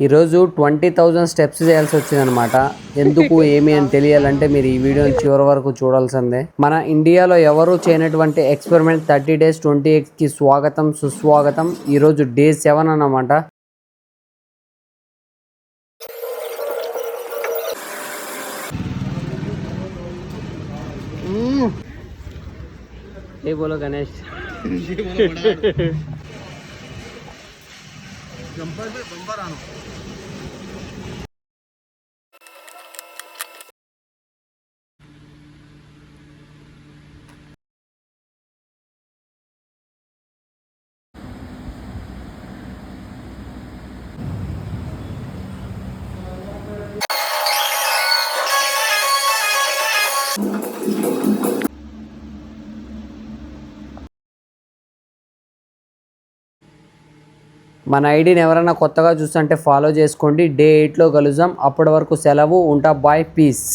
ఈరోజు 20,000 స్టెప్స్ చేయాల్సి వచ్చిందనమాట. ఎందుకు ఏమి అని తెలియాలంటే మీరు ఈ వీడియోని చివరి వరకు చూడాల్సిందే. మన ఇండియాలో ఎవరు చేయనటువంటి ఎక్స్పెరిమెంట్ 30 days 20x స్వాగతం సుస్వాగతం. ఈరోజు డే 7 అన్నమాట. ఏ బోలో గణేష్. మన ఐడిని ఎవరైనా కొత్తగా చూస్తుంటే ఫాలో చేసుకోండి. డే 8లో కలుద్దాం. అప్పటి వరకు సెలవు. ఉంటా. బాయ్. పీస్.